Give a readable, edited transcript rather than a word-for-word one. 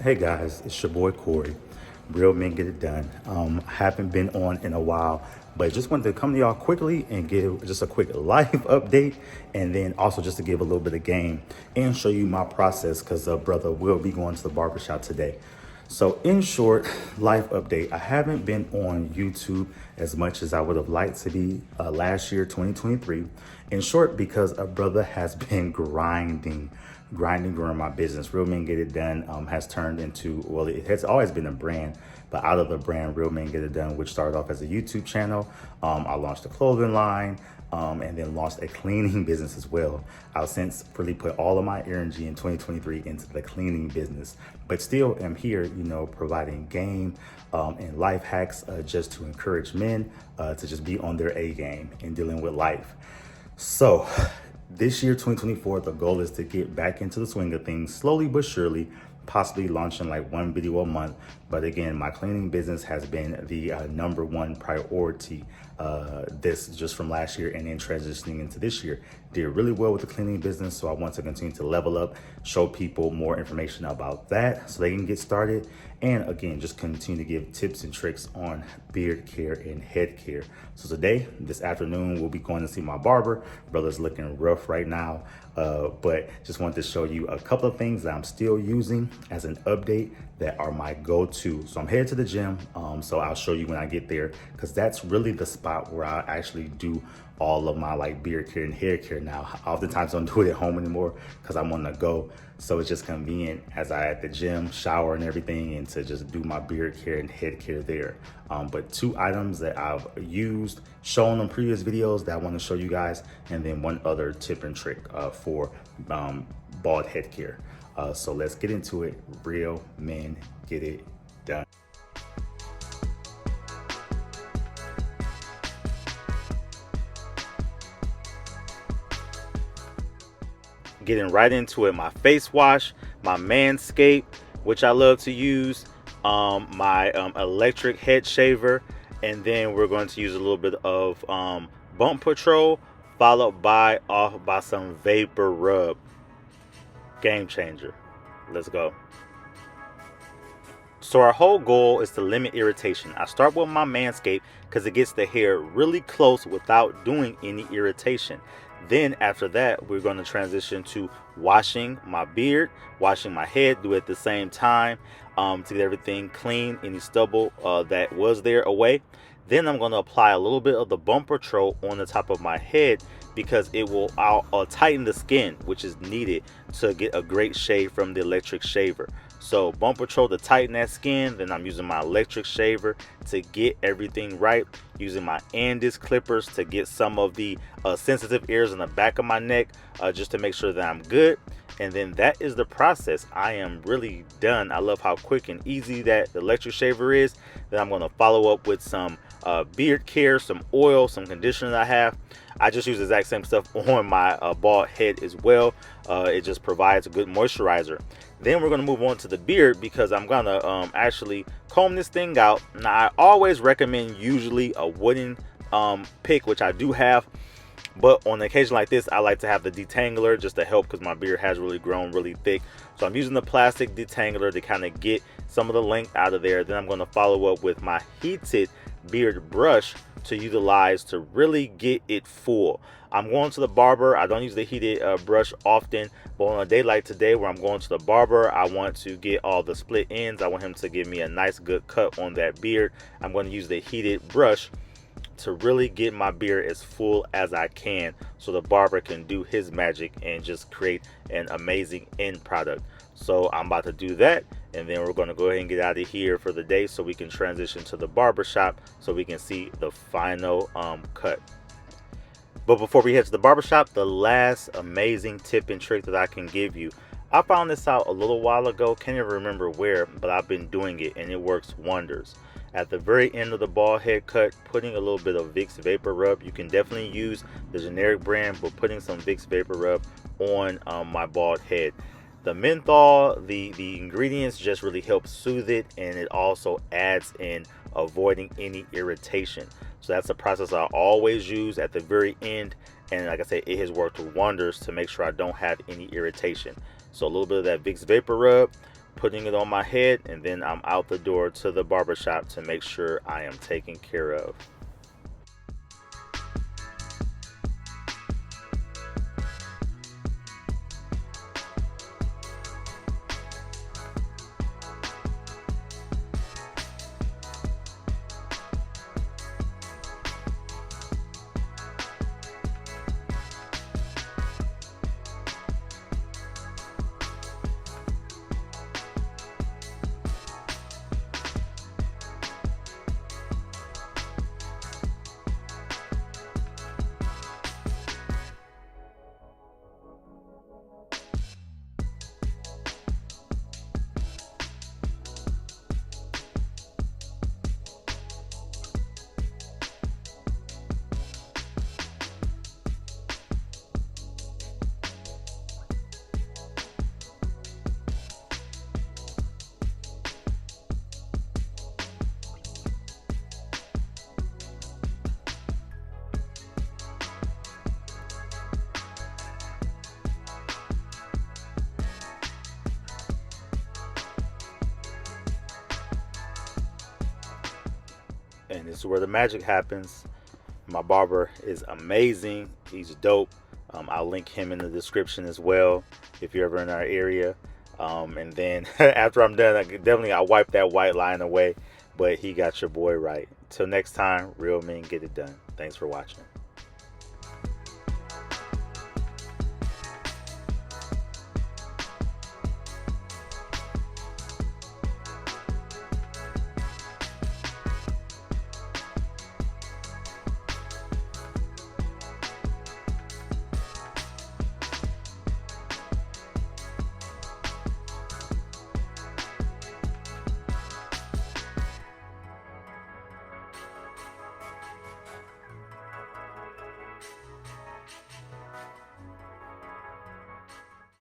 Hey guys, it's your boy Corey. Real Men Get It Done. Haven't been on in a while, but just wanted to come to y'all quickly and give just a quick life update, and then also just to give a little bit of game and show you my process because brother will be going to the barbershop today. So in short, life update. I haven't been on YouTube as much as I would have liked to be last year, 2023. In short, because a brother has been grinding growing my business. Real Men Get It Done has turned into, well, it has always been a brand, but out of the brand Real Men Get It Done, which started off as a YouTube channel, I launched a clothing line, and then launched a cleaning business as well. I've since really put all of my energy in 2023 into the cleaning business, but still am here, providing game and life hacks just to encourage men to just be on their A game and dealing with life. So this year, 2024, the goal is to get back into the swing of things slowly but surely, possibly launching like one video a month. But again, my cleaning business has been the number one priority this just from last year, and then transitioning into this year. Did really well with the cleaning business, so I want to continue to level up, show people more information about that so they can get started. And again, just continue to give tips and tricks on beard care and head care. So today, this afternoon, we'll be going to see my barber. Brother's looking rough right now, but just wanted to show you a couple of things that I'm still using as an update that are my go-to. So I'm headed to the gym, so I'll show you when I get there, because that's really the spot where I actually do all of my like beard care and hair care now. I oftentimes don't do it at home anymore because I'm on the go. So it's just convenient as I at the gym, shower and everything, and to just do my beard care and head care there. But two items that I've used, shown on previous videos that I want to show you guys, and then one other tip and trick for bald head care. So let's get into it. Real men get it done. Getting right into it, my face wash, my Manscaped, which I love to use, my electric head shaver, and then we're going to use a little bit of Bump Patrol, followed by some Vapor Rub. Game changer. Let's go. So our whole goal is to limit irritation. I start with my Manscaped because it gets the hair really close without doing any irritation. Then after that, we're going to transition to washing my beard, washing my head, do it at the same time to get everything clean, any stubble that was there away. Then I'm going to apply a little bit of the Bump Patrol on the top of my head because it will tighten the skin, which is needed to get a great shave from the electric shaver. So Bump Patrol to tighten that skin, then I'm using my electric shaver to get everything right, using my Andis clippers to get some of the sensitive areas in the back of my neck just to make sure that I'm good. And then that is the process. I am really done. I love how quick and easy that the electric shaver is. Then I'm going to follow up with some beard care, some oil, some conditioner I have. I just use the exact same stuff on my bald head as well. It just provides a good moisturizer. Then we're going to move on to the beard because I'm going to actually comb this thing out. Now, I always recommend usually a wooden pick, which I do have. But on an occasion like this, I like to have the detangler just to help because my beard has really grown really thick. So I'm using the plastic detangler to kind of get some of the length out of there. Then I'm going to follow up with my heated beard brush to utilize to really get it full. I'm going to the barber. I don't use the heated brush often, but on a day like today where I'm going to the barber, I want to get all the split ends. I want him to give me a nice good cut on that beard. I'm going to use the heated brush to really get my beard as full as I can so the barber can do his magic and just create an amazing end product. So I'm about to do that, and then we're going to go ahead and get out of here for the day so we can transition to the barbershop so we can see the final cut. But before we head to the barbershop, the last amazing tip and trick that I can give you. I found this out a little while ago, can't even remember where, but I've been doing it and it works wonders. At the very end of the bald head cut, putting a little bit of Vicks Vapor Rub. You can definitely use the generic brand, but putting some Vicks Vapor Rub on my bald head. The menthol, the ingredients just really help soothe it, and it also adds in avoiding any irritation. So that's a process I always use at the very end, and like I said, it has worked wonders to make sure I don't have any irritation. So a little bit of that Vicks Vapor Rub, putting it on my head, and then I'm out the door to the barbershop to make sure I am taken care of. And this is where the magic happens. My barber is amazing. He's dope. I'll link him in the description as well if you're ever in our area. And then after I'm done, I'll wipe that white line away. But he got your boy right. Till next time, real men get it done. Thanks for watching.